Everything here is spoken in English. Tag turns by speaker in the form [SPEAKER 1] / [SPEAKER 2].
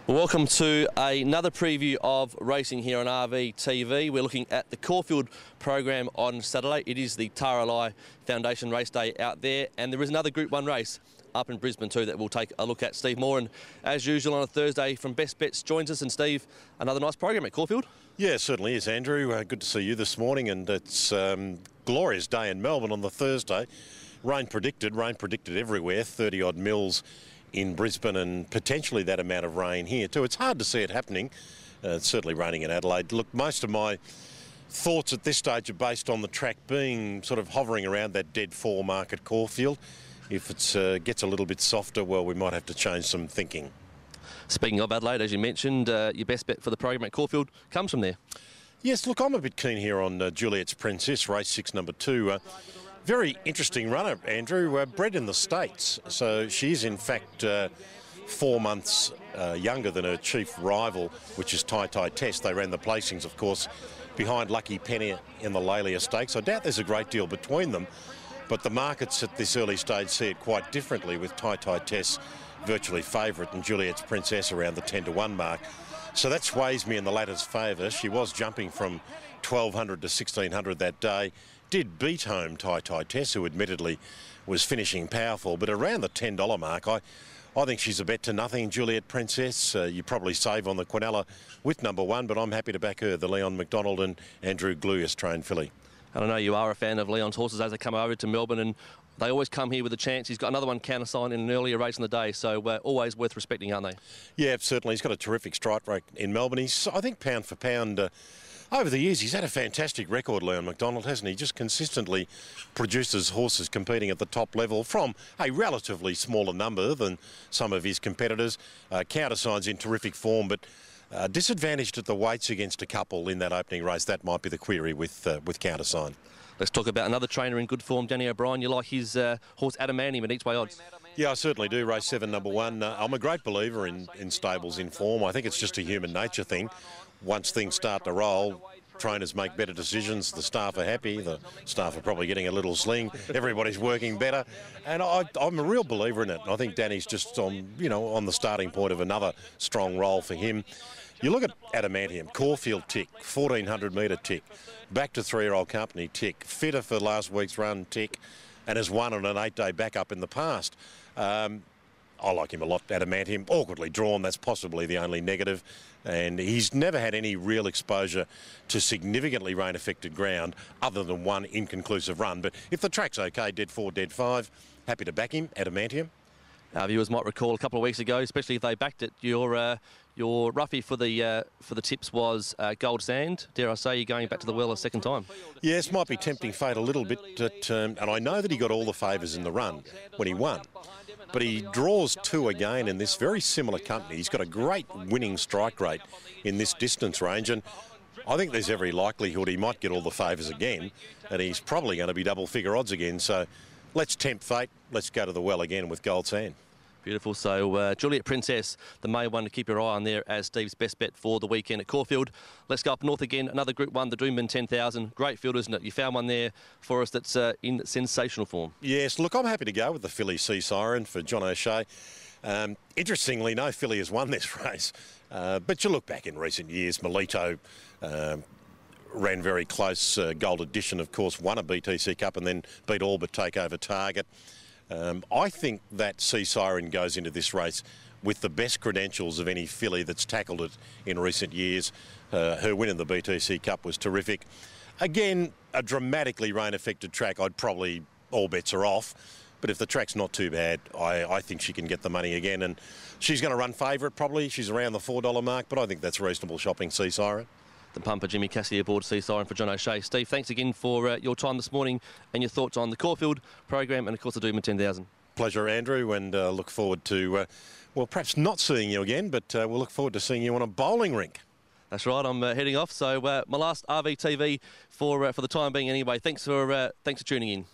[SPEAKER 1] Well, welcome to another preview of racing here on RV TV. We're looking at the Caulfield program on Saturday. It is the Taralai Foundation race day out there, and there is another Group 1 race up in Brisbane too that we'll take a look at. Steve Moran, as usual on a Thursday from Best Bets, joins us. And Steve, another nice program at Caulfield.
[SPEAKER 2] Yeah, it certainly is, Andrew. Good to see you this morning, and it's glorious day in Melbourne on the Thursday. Rain predicted everywhere, 30-odd mils in Brisbane, and potentially that amount of rain here too. It's hard to see it happening. It's certainly raining in Adelaide. Look, most of my thoughts at this stage are based on the track being sort of hovering around that dead 4 mark at Caulfield. If it gets a little bit softer, well, we might have to change some thinking.
[SPEAKER 1] Speaking of Adelaide, as you mentioned, your best bet for the program at Caulfield comes from there.
[SPEAKER 2] Yes, look, I'm a bit keen here on Juliet's Princess, race 6, number 2. Very interesting runner, Andrew, bred in the States. So she's in fact 4 months younger than her chief rival, which is Tai Test. They ran the placings, of course, behind Lucky Penny in the Lalia Stakes. I doubt there's a great deal between them, but the markets at this early stage see it quite differently, with Tai Test virtually favourite and Juliet's Princess around the 10-1 mark. So that sways me in the latter's favour. She was jumping from 1,200 to 1,600 that day. Did beat home Tai Test, who admittedly was finishing powerful, but around the $10 mark, I think she's a bet to nothing. Juliet Princess, you probably save on the Quinella with number 1, but I'm happy to back her, the Leon McDonald and Andrew Gluyas trained filly.
[SPEAKER 1] And I know you are a fan of Leon's horses as they come over to Melbourne, and they always come here with a chance. He's got another one countersigned in an earlier race in the day, so always worth respecting, aren't they? Yeah,
[SPEAKER 2] certainly. He's got a terrific strike rate in Melbourne. He's, I think, pound for pound, over the years, he's had a fantastic record, Leon McDonald, hasn't he? Just consistently produces horses competing at the top level from a relatively smaller number than some of his competitors. Countersign's in terrific form, but disadvantaged at the weights against a couple in that opening race. That might be the query with Countersign.
[SPEAKER 1] Let's talk about another trainer in good form, Danny O'Brien. You like his horse Adamantium at each way odds?
[SPEAKER 2] Yeah, I certainly do. Race 7, number 1. I'm a great believer in stables in form. I think it's just a human nature thing. Once things start to roll, trainers make better decisions. The staff are happy. The staff are probably getting a little sling. Everybody's working better. And I'm a real believer in it. I think Danny's just on the starting point of another strong role for him. You look at Adamantium, Caulfield tick, 1,400 metre tick, back to 3-year-old company tick, fitter for last week's run tick, and has won on an 8-day backup in the past. I like him a lot, Adamantium. Awkwardly drawn, that's possibly the only negative. And he's never had any real exposure to significantly rain-affected ground other than one inconclusive run. But if the track's okay, dead 4, dead 5, happy to back him, Adamantium.
[SPEAKER 1] Our viewers might recall a couple of weeks ago, especially if they backed it, your roughie for the tips was Gold Sand. Dare I say, you're going back to the well a second time?
[SPEAKER 2] Yes, might be tempting fate a little bit. And I know that he got all the favours in the run when he won. But he draws 2 again in this very similar company. He's got a great winning strike rate in this distance range, and I think there's every likelihood he might get all the favours again, and he's probably going to be double-figure odds again. So let's tempt fate. Let's go to the well again with Gold Sand.
[SPEAKER 1] Beautiful. So Juliet Princess, the main one to keep your eye on there as Steve's best bet for the weekend at Caulfield. Let's go up north again. Another Group 1, the Doomben 10,000. Great field, isn't it? You found one there for us that's in sensational form. Yes,
[SPEAKER 2] look, I'm happy to go with the filly Sea Siren for John O'Shea. Interestingly, no filly has won this race. But you look back in recent years, Melito ran very close. Gold Edition, of course, won a BTC Cup and then beat all but Takeover Target. I think that Sea Siren goes into this race with the best credentials of any filly that's tackled it in recent years. Her win in the BTC Cup was terrific. Again, a dramatically rain-affected track, all bets are off. But if the track's not too bad, I think she can get the money again. And she's going to run favourite probably. She's around the $4 mark, but I think that's reasonable shopping, Sea Siren.
[SPEAKER 1] The pumper, Jimmy Cassidy, aboard Sea Siren for John O'Shea. Steve, thanks again for your time this morning and your thoughts on the Caulfield program and, of course, the Doomben 10,000.
[SPEAKER 2] Pleasure, Andrew, and look forward to, well, perhaps not seeing you again, but we'll look forward to seeing you on a bowling rink.
[SPEAKER 1] That's right, I'm heading off. So my last RV TV for the time being anyway. Thanks for tuning in.